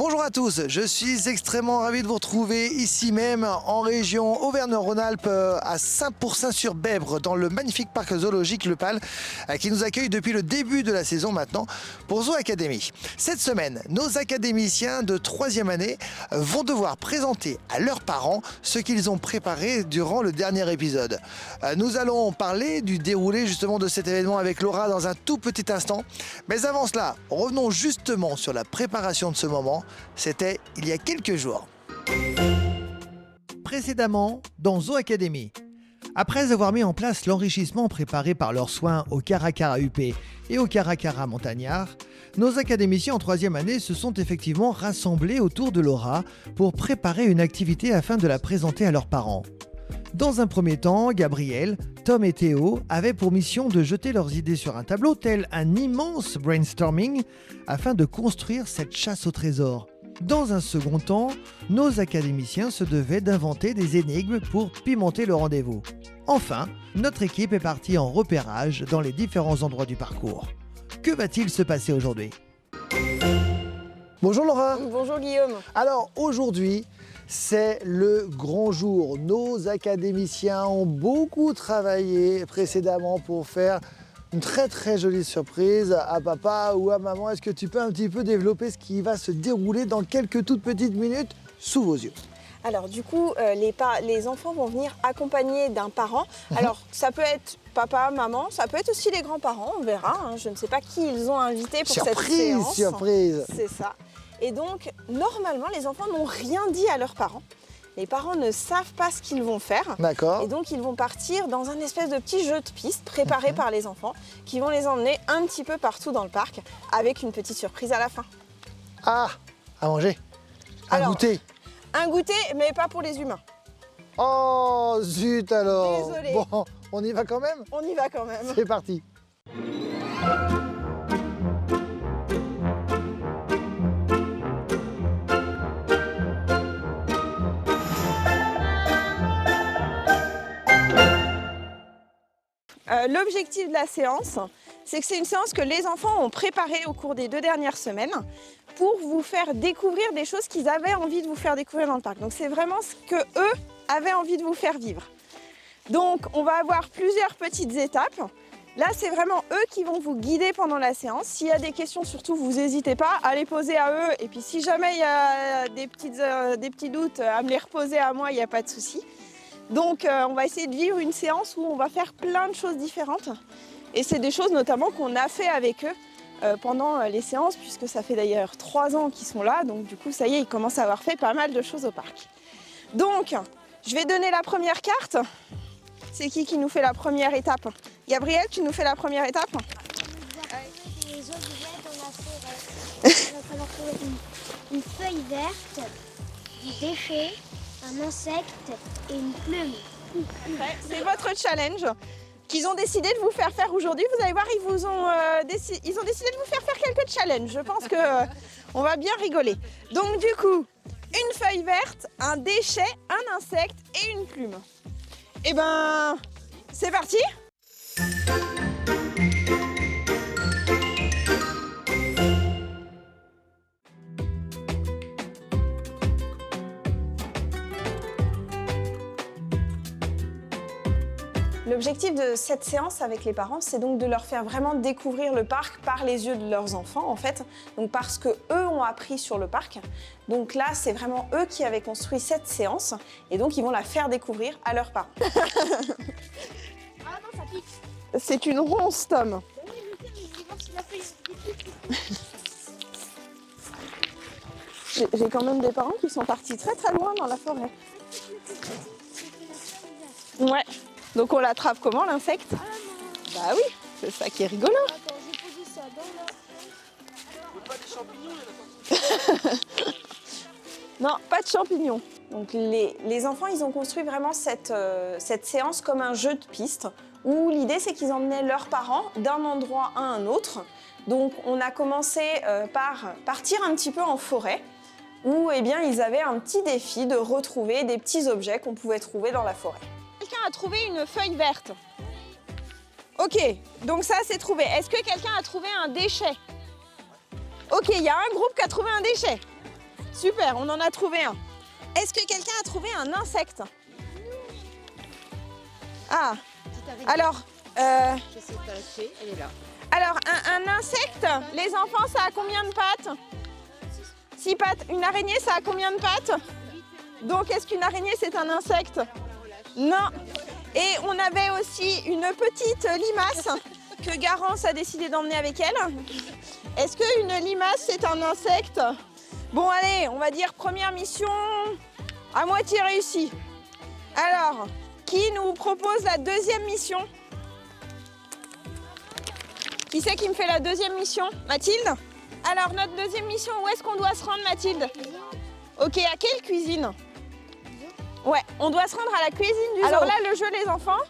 Bonjour à tous, je suis extrêmement ravi de vous retrouver ici même en région Auvergne-Rhône-Alpes à Saint-Pourçain-sur-Bèbre dans le magnifique parc zoologique Le Pal qui nous accueille depuis le début de la saison maintenant pour Zoo Academy. Cette semaine, nos académiciens de 3e année vont devoir présenter à leurs parents ce qu'ils ont préparé durant le dernier épisode. Nous allons parler du déroulé justement de cet événement avec Laura dans un tout petit instant. Mais avant cela, revenons justement sur la préparation de ce moment. C'était il y a quelques jours. Précédemment, dans Zoo Academy. Après avoir mis en place l'enrichissement préparé par leurs soins au Caracara UP et au Caracara Montagnard, nos académiciens en 3e année se sont effectivement rassemblés autour de Laura pour préparer une activité afin de la présenter à leurs parents. Dans un premier temps, Gabriel, Tom et Théo avaient pour mission de jeter leurs idées sur un tableau tel un immense brainstorming afin de construire cette chasse au trésor. Dans un second temps, nos académiciens se devaient d'inventer des énigmes pour pimenter le rendez-vous. Enfin, notre équipe est partie en repérage dans les différents endroits du parcours. Que va-t-il se passer aujourd'hui ? Bonjour Laura. Bonjour Guillaume. Alors aujourd'hui, c'est le grand jour. Nos académiciens ont beaucoup travaillé précédemment pour faire une très jolie surprise à papa ou à maman. Est-ce que tu peux un petit peu développer ce qui va se dérouler dans quelques toutes petites minutes sous vos yeux ? Alors du coup, les enfants vont venir accompagnés d'un parent. Alors ça peut être papa, maman, ça peut être aussi les grands-parents, on verra. Hein. Je ne sais pas qui ils ont invité pour cette séance. Surprise. C'est ça. Et donc, normalement, les enfants n'ont rien dit à leurs parents. Les parents ne savent pas ce qu'ils vont faire. D'accord. Et donc, ils vont partir dans un espèce de petit jeu de piste préparé par les enfants qui vont les emmener un petit peu partout dans le parc avec une petite surprise à la fin. Ah, à manger, à goûter. Un goûter, mais pas pour les humains. Oh, zut alors. Désolée. Bon, on y va quand même ? On y va quand même. C'est parti. L'objectif de la séance, c'est que c'est une séance que les enfants ont préparée au cours des 2 dernières semaines pour vous faire découvrir des choses qu'ils avaient envie de vous faire découvrir dans le parc. Donc c'est vraiment ce que eux avaient envie de vous faire vivre. Donc on va avoir plusieurs petites étapes. Là, c'est vraiment eux qui vont vous guider pendant la séance. S'il y a des questions, surtout, vous n'hésitez pas à les poser à eux. Et puis si jamais il y a des petits doutes, à me les reposer à moi, il n'y a pas de souci. Donc on va essayer de vivre une séance où on va faire plein de choses différentes. Et c'est des choses notamment qu'on a fait avec eux pendant les séances, puisque ça fait d'ailleurs 3 ans qu'ils sont là. Donc du coup, ça y est, ils commencent à avoir fait pas mal de choses au parc. Donc, je vais donner la première carte. C'est qui nous fait la première étape ? Gabriel, tu nous fais la première étape ? Les objets dans la forêt. Il va falloir trouver une feuille verte, des déchets, un insecte et une plume. C'est votre challenge qu'ils ont décidé de vous faire faire aujourd'hui. Vous allez voir, ils ont décidé de vous faire quelques challenges. Je pense qu'on va bien rigoler. Donc du coup, une feuille verte, un déchet, un insecte et une plume. Eh ben, c'est parti! L'objectif de cette séance avec les parents, c'est donc de leur faire vraiment découvrir le parc par les yeux de leurs enfants, en fait. Donc parce que eux ont appris sur le parc. Donc là, c'est vraiment eux qui avaient construit cette séance. Et donc, ils vont la faire découvrir à leurs parents. Ah non, ça pique. C'est une ronce, Tom. J'ai quand même des parents qui sont partis très loin dans la forêt. Ouais. Donc on l'attrape comment, l'insecte ? Bah oui, c'est ça qui est rigolo. Attends, j'ai posé ça dans la... Pas des champignons, Non, pas de champignons. Donc les enfants, ils ont construit vraiment cette séance comme un jeu de piste où l'idée, c'est qu'ils emmenaient leurs parents d'un endroit à un autre. Donc on a commencé par partir un petit peu en forêt où eh bien, ils avaient un petit défi de retrouver des petits objets qu'on pouvait trouver dans la forêt. Quelqu'un a trouvé une feuille verte. Ok, donc ça c'est trouvé. Est-ce que quelqu'un a trouvé un déchet? Ok, il y a un groupe qui a trouvé un déchet. Super, on en a trouvé un. Est-ce que quelqu'un a trouvé un insecte? Ah, alors... J'essaie de lâcher, elle est là. Alors, un insecte, les enfants, ça a combien de pattes? 6 pattes. Une araignée, ça a combien de pattes? Donc, est-ce qu'une araignée, c'est un insecte? Non. Et on avait aussi une petite limace que Garance a décidé d'emmener avec elle. Est-ce qu'une limace, c'est un insecte? Bon, allez, on va dire première mission à moitié réussie. Alors, qui nous propose la deuxième mission? Qui c'est qui me fait la deuxième mission? Mathilde? Alors, notre deuxième mission, où est-ce qu'on doit se rendre, Mathilde? Ok, à quelle cuisine? Ouais, on doit se rendre à la cuisine du zoo. Alors là, le jeu, les enfants,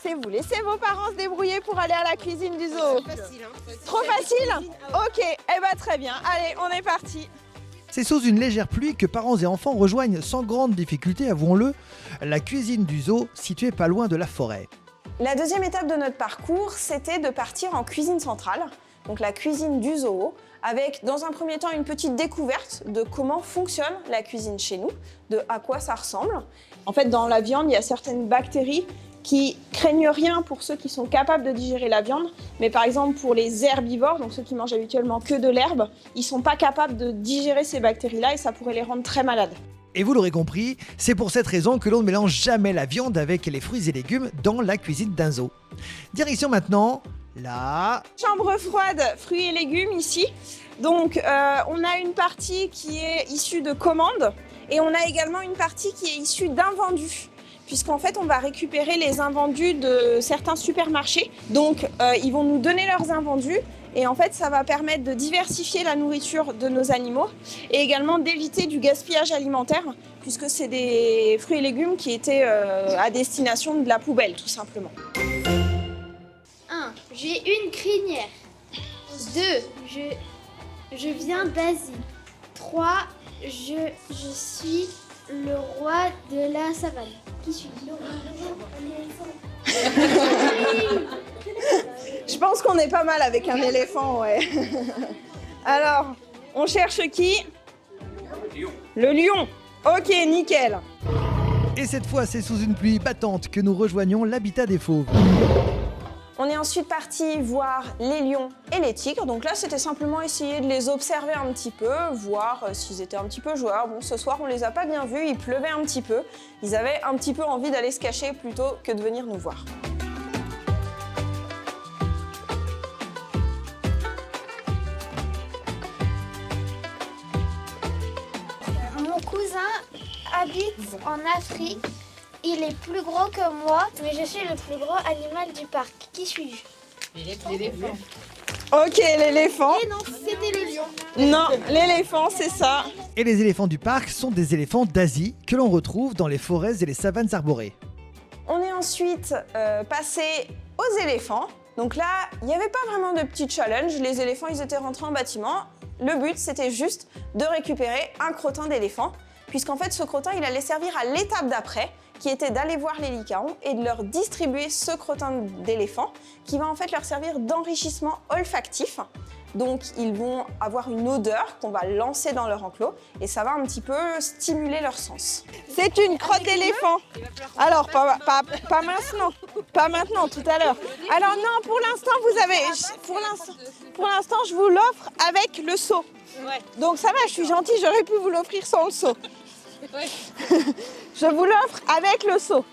c'est vous laissez vos parents se débrouiller pour aller à la cuisine du zoo. C'est facile, hein. Trop facile? Ok, eh ben très bien. Allez, on est parti. C'est sous une légère pluie que parents et enfants rejoignent sans grande difficulté, avouons-le, la cuisine du zoo située pas loin de la forêt. La deuxième étape de notre parcours, c'était de partir en cuisine centrale, donc la cuisine du zoo, avec dans un premier temps une petite découverte de comment fonctionne la cuisine chez nous, de à quoi ça ressemble. En fait, dans la viande, il y a certaines bactéries qui craignent rien pour ceux qui sont capables de digérer la viande, mais par exemple pour les herbivores, donc ceux qui mangent habituellement que de l'herbe, ils ne sont pas capables de digérer ces bactéries-là et ça pourrait les rendre très malades. Et vous l'aurez compris, c'est pour cette raison que l'on ne mélange jamais la viande avec les fruits et légumes dans la cuisine d'un zoo. Direction maintenant la chambre froide, fruits et légumes ici. Donc on a une partie qui est issue de commandes et on a également une partie qui est issue d'invendus. Puisqu'en fait, on va récupérer les invendus de certains supermarchés. Donc, ils vont nous donner leurs invendus. Et en fait, ça va permettre de diversifier la nourriture de nos animaux et également d'éviter du gaspillage alimentaire, puisque c'est des fruits et légumes qui étaient à destination de la poubelle, tout simplement. 1. J'ai une crinière. 2. Je viens d'Asie. 3. Je suis le roi de la savane. Qui suis-je? Je pense qu'on est pas mal avec un éléphant, ouais. Alors, on cherche qui? Le lion. Ok, nickel. Et cette fois, c'est sous une pluie battante que nous rejoignons l'habitat des fauves. On est ensuite parti voir les lions et les tigres. Donc là, c'était simplement essayer de les observer un petit peu, voir s'ils étaient un petit peu joueurs. Bon, ce soir, on les a pas bien vus, il pleuvait un petit peu. Ils avaient un petit peu envie d'aller se cacher plutôt que de venir nous voir. Mon cousin habite en Afrique. Il est plus gros que moi, mais je suis le plus gros animal du parc. Qui suis-je? L'éléphant. Ok, l'éléphant. Et non, c'était le lion. Non, l'éléphant, c'est ça. Et les éléphants du parc sont des éléphants d'Asie que l'on retrouve dans les forêts et les savanes arborées. On est ensuite passé aux éléphants. Donc là, il n'y avait pas vraiment de petit challenge. Les éléphants, ils étaient rentrés en bâtiment. Le but, c'était juste de récupérer un crottin d'éléphant, puisqu'en fait, ce crottin, il allait servir à l'étape d'après, qui était d'aller voir les lycaons et de leur distribuer ce crottin d'éléphant, qui va en fait leur servir d'enrichissement olfactif. Donc, ils vont avoir une odeur qu'on va lancer dans leur enclos et ça va un petit peu stimuler leur sens. C'est une crotte d'éléphant. Alors, pas maintenant. Pas maintenant, tout à l'heure. Alors non, pour l'instant, vous avez... Pour l'instant, je vous l'offre avec le seau. Donc ça va, je suis gentille, j'aurais pu vous l'offrir sans le seau. Je vous l'offre avec le seau.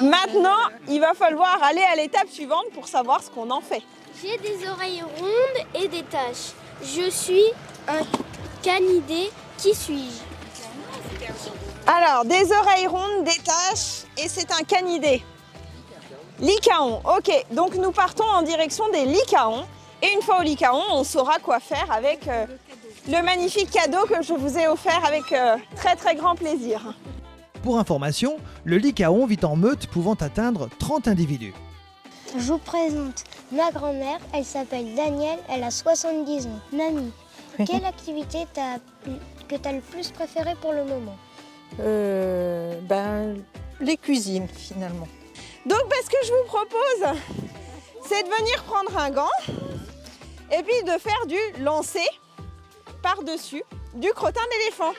Maintenant, il va falloir aller à l'étape suivante pour savoir ce qu'on en fait. J'ai des oreilles rondes et des taches. Je suis un canidé. Qui suis-je? Alors, des oreilles rondes, des taches, et c'est un canidé. Lycaon, ok. Donc nous partons en direction des lycaons. Et une fois au lycaon, on saura quoi faire avec le magnifique cadeau que je vous ai offert avec très très grand plaisir. Pour information, le lycaon vit en meute pouvant atteindre 30 individus. Je vous présente ma grand-mère. Elle s'appelle Danielle. Elle a 70 ans. Mamie, quelle activité que tu as le plus préférée pour le moment? Les cuisines, finalement. Donc, ce que je vous propose, c'est de venir prendre un gant et puis de faire du lancer par-dessus du crottin d'éléphant.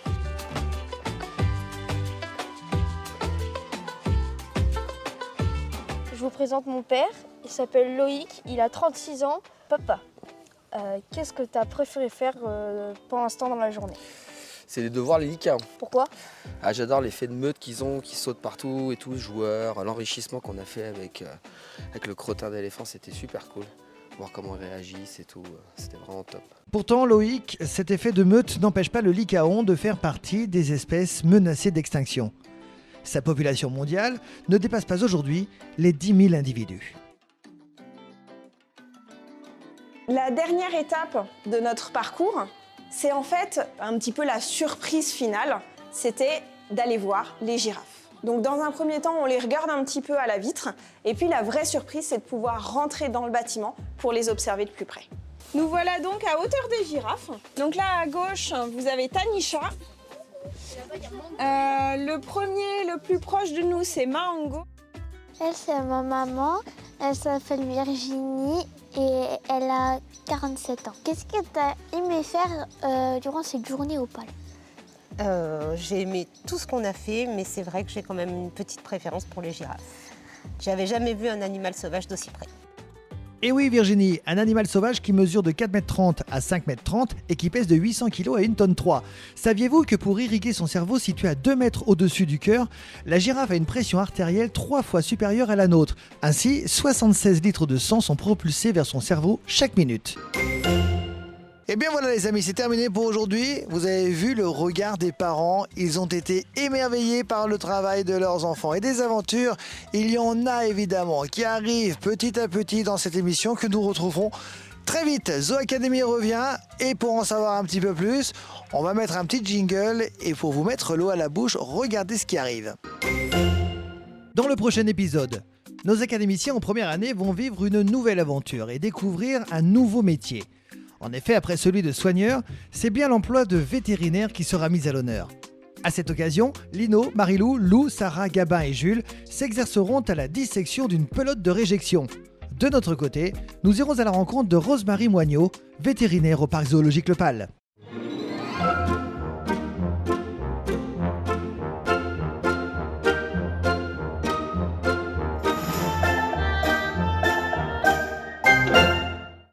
Je vous présente mon père, il s'appelle Loïc, il a 36 ans. Papa, qu'est-ce que tu as préféré faire pour l'instant dans la journée? C'est de voir les lycaons. Pourquoi? J'adore l'effet de meute qu'ils ont, qui sautent partout et tout, joueurs, l'enrichissement qu'on a fait avec le crottin d'éléphant, c'était super cool. Voir comment ils réagissent et tout, c'était vraiment top. Pourtant, Loïc, cet effet de meute n'empêche pas le lycaon de faire partie des espèces menacées d'extinction. Sa population mondiale ne dépasse pas aujourd'hui les 10 000 individus. La dernière étape de notre parcours, c'est en fait un petit peu la surprise finale, c'était d'aller voir les girafes. Donc dans un premier temps, on les regarde un petit peu à la vitre, et puis la vraie surprise, c'est de pouvoir rentrer dans le bâtiment pour les observer de plus près. Nous voilà donc à hauteur des girafes. Donc là à gauche, vous avez Tanisha. Le premier, le plus proche de nous, c'est Mahango. Elle, c'est ma maman. Elle s'appelle Virginie et elle a 47 ans. Qu'est-ce que tu as aimé faire durant cette journée au pôle? J'ai aimé tout ce qu'on a fait, mais c'est vrai que j'ai quand même une petite préférence pour les girafes. J'avais jamais vu un animal sauvage d'aussi près. Et oui Virginie, un animal sauvage qui mesure de 4,30 m à 5,30 m et qui pèse de 800 kg à 1,3 tonne. Saviez-vous que pour irriguer son cerveau situé à 2 mètres au-dessus du cœur, la girafe a une pression artérielle 3 fois supérieure à la nôtre. Ainsi, 76 litres de sang sont propulsés vers son cerveau chaque minute. Et bien voilà les amis, c'est terminé pour aujourd'hui. Vous avez vu le regard des parents, ils ont été émerveillés par le travail de leurs enfants. Et des aventures, il y en a évidemment qui arrivent petit à petit dans cette émission que nous retrouverons très vite. Zoo Academy revient et pour en savoir un petit peu plus, on va mettre un petit jingle et pour vous mettre l'eau à la bouche, regardez ce qui arrive. Dans le prochain épisode, nos académiciens en première année vont vivre une nouvelle aventure et découvrir un nouveau métier. En effet, après celui de soigneur, c'est bien l'emploi de vétérinaire qui sera mis à l'honneur. À cette occasion, Lino, Marilou, Lou, Sarah, Gabin et Jules s'exerceront à la dissection d'une pelote de réjection. De notre côté, nous irons à la rencontre de Rosemary Moignot, vétérinaire au parc zoologique Le Pal.